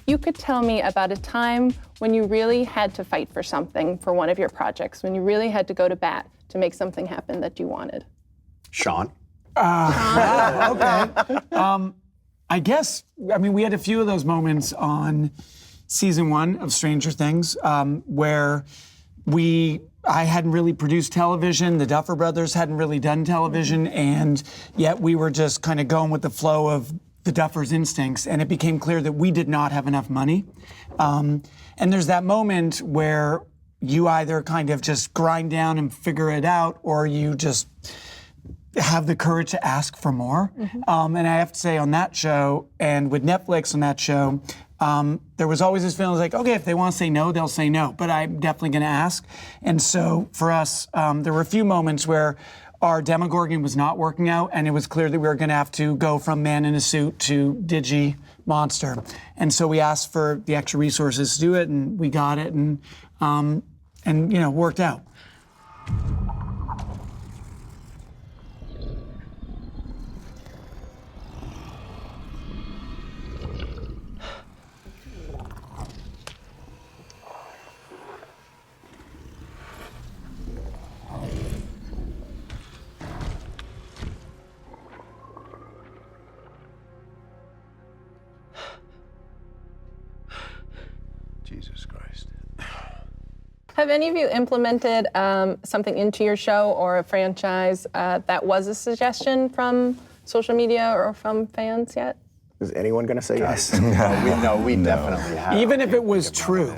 you could tell me about a time when you really had to fight for something for one of your projects, when you really had to go to bat to make something happen that you wanted. Sean? Okay. I guess, we had a few of those moments on season 1 of Stranger Things where I hadn't really produced television, the Duffer Brothers hadn't really done television, and yet we were just kind of going with the flow of the Duffers' instincts, and it became clear that we did not have enough money. And there's that moment where you either kind of just grind down and figure it out, or you just have the courage to ask for more. And I have to say, on that show, and with Netflix on that show, there was always this feeling like, okay, if they want to say no, they'll say no, but I'm definitely going to ask. And so for us, there were a few moments where our Demogorgon was not working out, and it was clear that we were going to have to go from man in a suit to Digi monster. And so we asked for the extra resources to do it, and we got it, and worked out. Jesus Christ. Have any of you implemented something into your show or a franchise that was a suggestion from social media or from fans yet? Is anyone going to say yes? We definitely have. Even if it was true,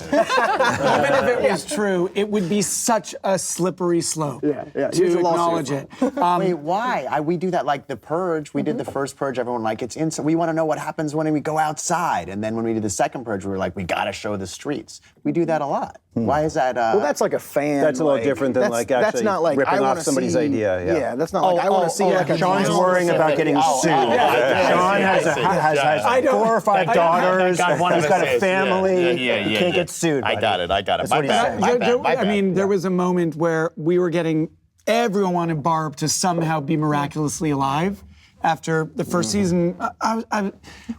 it would be such a slippery slope to acknowledge it. Wait, why? We do that like The Purge. We did the first Purge. Everyone it's instant. We want to know what happens when we go outside. And then when we did the second Purge, we were like, we got to show the streets. We do that a lot. Why is that? Well, that's like a fan. That's a little different than that's not like ripping I off somebody's idea. Yeah, that's not like I want to see like a Sean's worrying about getting sued. Sean has 4 or 5 daughters. He's got a family. He can't get sued. I got it. That's what he's saying. There was a moment where we were everyone wanted Barb to somehow be miraculously alive. After the first season,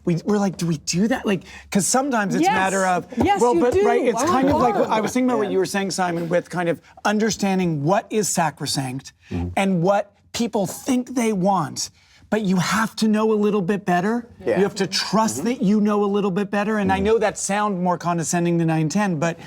we were like, do we do that? Because sometimes it's a matter of, right? It's kind of like, I was thinking about what you were saying, Simon, with kind of understanding what is sacrosanct and what people think they want. But you have to know a little bit better. Yeah. You have to trust that you know a little bit better. And I know that sounds more condescending than I intend, but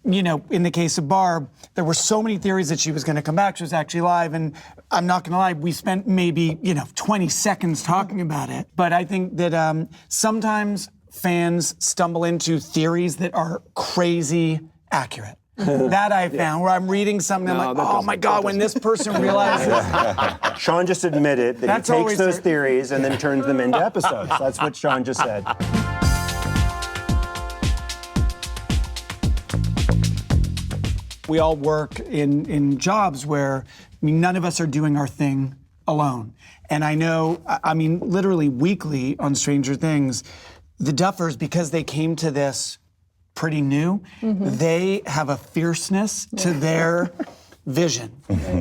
in the case of Barb, there were so many theories that she was going to come back. She was actually alive, and I'm not going to lie, we spent maybe 20 seconds talking about it. But I think that sometimes fans stumble into theories that are crazy accurate. That I found, where I'm reading something, I'm like, oh my God, when this person realizes. Sean just admitted that he takes those theories and then turns them into episodes. That's what Sean just said. We all work in jobs where none of us are doing our thing alone. And I know, literally weekly on Stranger Things, the Duffers, because they came to this pretty new, they have a fierceness to their vision.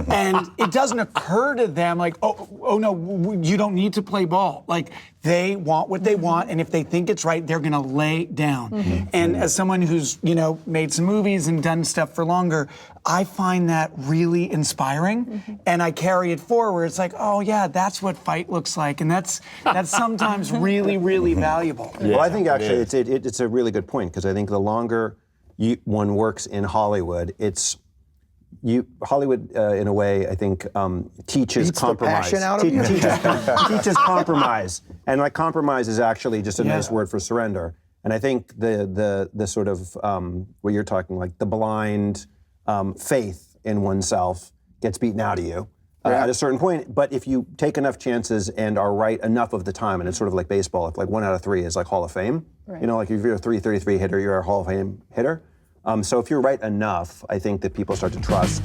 And it doesn't occur to them like, oh no, you don't need to play ball. Like, they want what they want, and if they think it's right, they're gonna lay down. And as someone who's, made some movies and done stuff for longer, I find that really inspiring, and I carry it forward. It's like, oh yeah, that's what fight looks like, and that's sometimes really, really valuable. Well, I think actually it's a really good point, because I think the longer one works in Hollywood, Hollywood, in a way, I think, teaches Beats compromise. The passion out of you. Teaches compromise, and compromise is actually just a nice word for surrender. And I think the sort of what you're talking, like the blind faith in oneself, gets beaten out of you at a certain point. But if you take enough chances and are right enough of the time, and it's sort of like baseball, if 1 out of 3 is like Hall of Fame, if you're a .333 hitter, you're a Hall of Fame hitter. So if you're right enough, I think that people start to trust.